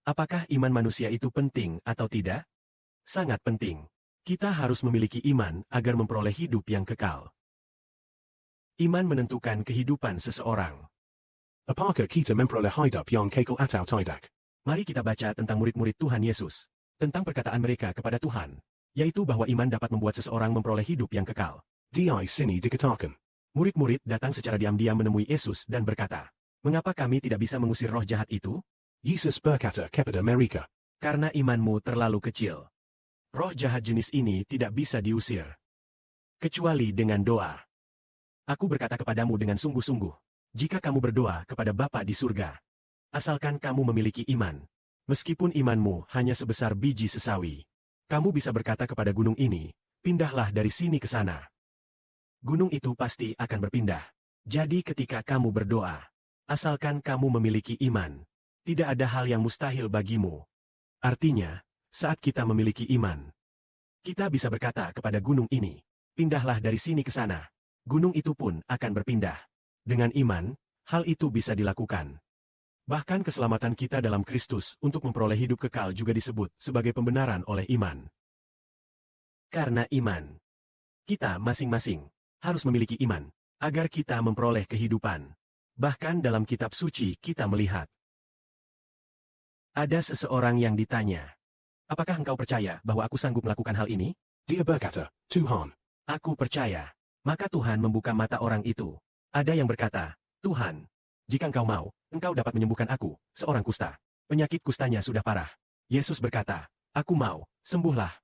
Apakah iman manusia itu penting atau tidak? Sangat penting. Kita harus memiliki iman agar memperoleh hidup yang kekal. Iman menentukan kehidupan seseorang. Apakah kita memperoleh hidup yang kekal atau tidak? Mari kita baca tentang murid-murid Tuhan Yesus. Tentang perkataan mereka kepada Tuhan, yaitu bahwa iman dapat membuat seseorang memperoleh hidup yang kekal. Di sini dikatakan. Murid-murid datang secara diam-diam menemui Yesus dan berkata, "Mengapa kami tidak bisa mengusir roh jahat itu?" Yesus berkata kepada mereka, "Karena imanmu terlalu kecil. Roh jahat jenis ini tidak bisa diusir, kecuali dengan doa. Aku berkata kepadamu dengan sungguh-sungguh, jika kamu berdoa kepada Bapa di surga, asalkan kamu memiliki iman, meskipun imanmu hanya sebesar biji sesawi, kamu bisa berkata kepada gunung ini, pindahlah dari sini ke sana. Gunung itu pasti akan berpindah. Jadi ketika kamu berdoa, asalkan kamu memiliki iman, tidak ada hal yang mustahil bagimu." Artinya, saat kita memiliki iman, kita bisa berkata kepada gunung ini, "Pindahlah dari sini ke sana." Gunung itu pun akan berpindah. Dengan iman, hal itu bisa dilakukan. Bahkan keselamatan kita dalam Kristus untuk memperoleh hidup kekal juga disebut sebagai pembenaran oleh iman. Karena iman, kita masing-masing harus memiliki iman agar kita memperoleh kehidupan. Bahkan dalam kitab suci kita melihat ada seseorang yang ditanya, "Apakah engkau percaya bahwa aku sanggup melakukan hal ini?" Dia berkata, "Tuhan, "Aku percaya." Maka Tuhan membuka mata orang itu. Ada yang berkata, "Tuhan, jika engkau mau, engkau dapat menyembuhkan aku, seorang kusta. Penyakit kustanya sudah parah." Yesus berkata, "Aku mau, sembuhlah."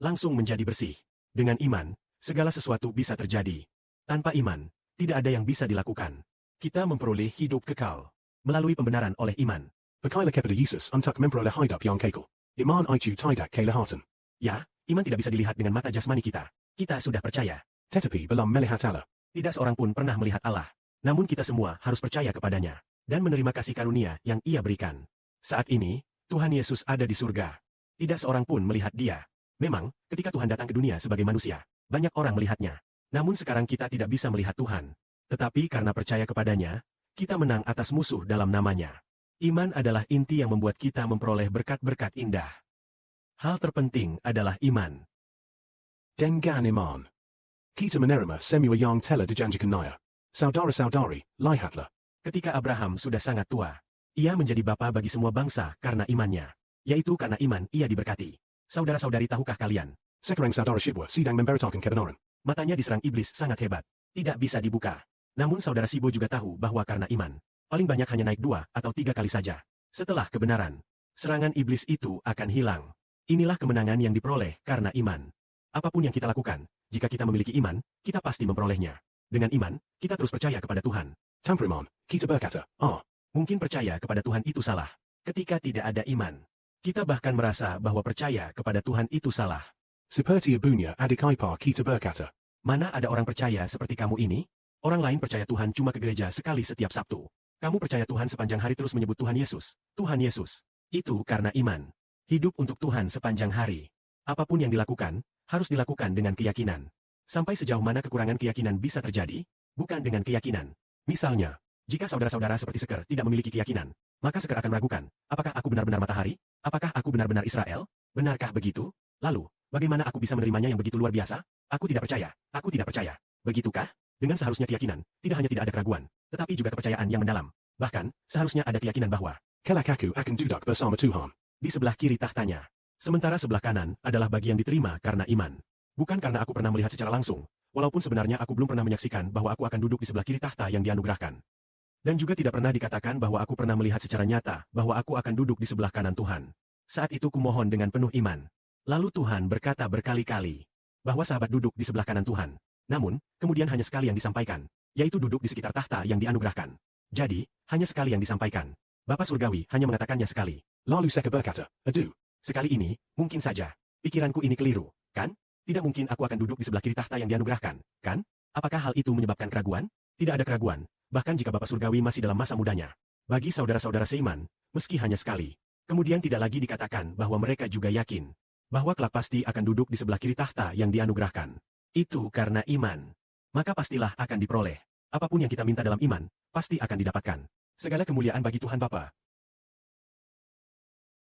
Langsung menjadi bersih. Dengan iman, segala sesuatu bisa terjadi. Tanpa iman, tidak ada yang bisa dilakukan. Kita memperoleh hidup kekal melalui pembenaran oleh iman. percaya kepada Yesus untuk memperoleh hidup yang kekal. Iman itu tidak kelihatan. Ya, iman tidak bisa dilihat dengan mata jasmani kita. Kita sudah percaya. Tetapi belum melihat Allah. Tidak seorang pun pernah melihat Allah. Namun kita semua harus percaya kepadanya dan menerima kasih karunia yang Ia berikan. Saat ini, Tuhan Yesus ada di surga. Tidak seorang pun melihat Dia. Memang, ketika Tuhan datang ke dunia sebagai manusia, banyak orang melihatnya. Namun sekarang kita tidak bisa melihat Tuhan. Tetapi karena percaya kepadanya, kita menang atas musuh dalam namanya. Iman adalah inti yang membuat kita memperoleh berkat-berkat indah. Hal terpenting adalah iman. Dengan iman. Kita menerima semua yang telah dijanjikan Nia. Saudara-saudari, lihatlah. Ketika Abraham sudah sangat tua, ia menjadi bapa bagi semua bangsa karena imannya. Yaitu karena iman ia diberkati. Saudara-saudari, tahukah kalian? Sekarang saudara Shibwa sedang memberitakan kebenaran. Matanya diserang iblis sangat hebat. Tidak bisa dibuka. Namun saudara Sibo juga tahu bahwa karena iman, paling banyak hanya naik 2 atau 3 kali saja. Setelah kebenaran, serangan iblis itu akan hilang. Inilah kemenangan yang diperoleh karena iman. Apapun yang kita lakukan, jika kita memiliki iman, kita pasti memperolehnya. Dengan iman, kita terus percaya kepada Tuhan. Tanpa iman, kita berkata, Mungkin percaya kepada Tuhan itu salah. Ketika tidak ada iman, kita bahkan merasa bahwa percaya kepada Tuhan itu salah. Seperti ibunya adik ipar kita berkata, "Mana ada orang percaya seperti kamu ini? Orang lain percaya Tuhan cuma ke gereja sekali setiap Sabtu. Kamu percaya Tuhan sepanjang hari terus menyebut Tuhan Yesus, Tuhan Yesus." Itu karena iman. Hidup untuk Tuhan sepanjang hari. Apapun yang dilakukan, harus dilakukan dengan keyakinan. Sampai sejauh mana kekurangan keyakinan bisa terjadi? Bukan dengan keyakinan. Misalnya, jika saudara-saudara seperti Seker tidak memiliki keyakinan, maka Seker akan meragukan, apakah aku benar-benar matahari? Apakah aku benar-benar Israel? Benarkah begitu? Lalu, bagaimana aku bisa menerimanya yang begitu luar biasa? Aku tidak percaya. Aku tidak percaya. Begitukah? Dengan seharusnya keyakinan, tidak hanya tidak ada keraguan, tetapi juga kepercayaan yang mendalam. Bahkan, seharusnya ada keyakinan bahwa kelak aku akan duduk bersama Tuhan. Di sebelah kiri tahtanya. Sementara sebelah kanan adalah bagian diterima karena iman. Bukan karena aku pernah melihat secara langsung, walaupun sebenarnya aku belum pernah menyaksikan bahwa aku akan duduk di sebelah kiri tahta yang dianugerahkan. Dan juga tidak pernah dikatakan bahwa aku pernah melihat secara nyata bahwa aku akan duduk di sebelah kanan Tuhan. Saat itu kumohon dengan penuh iman. Lalu Tuhan berkata berkali-kali bahwa sahabat duduk di sebelah kanan Tuhan. Namun, kemudian hanya sekali yang disampaikan, yaitu duduk di sekitar tahta yang dianugerahkan. Jadi, hanya sekali yang disampaikan. Bapa Surgawi hanya mengatakannya sekali. Lalu Seker berkata, aduh. Sekali ini, mungkin saja. Pikiranku ini keliru, kan? Tidak mungkin aku akan duduk di sebelah kiri tahta yang dianugerahkan, kan? Apakah hal itu menyebabkan keraguan? Tidak ada keraguan, bahkan jika Bapa Surgawi masih dalam masa mudanya. Bagi saudara-saudara seiman, meski hanya sekali, kemudian tidak lagi dikatakan bahwa mereka juga yakin bahwa kelak pasti akan duduk di sebelah kiri tahta yang dianugerahkan. Itu karena iman. Maka pastilah akan diperoleh. Apapun yang kita minta dalam iman, pasti akan didapatkan. Segala kemuliaan bagi Tuhan Bapa,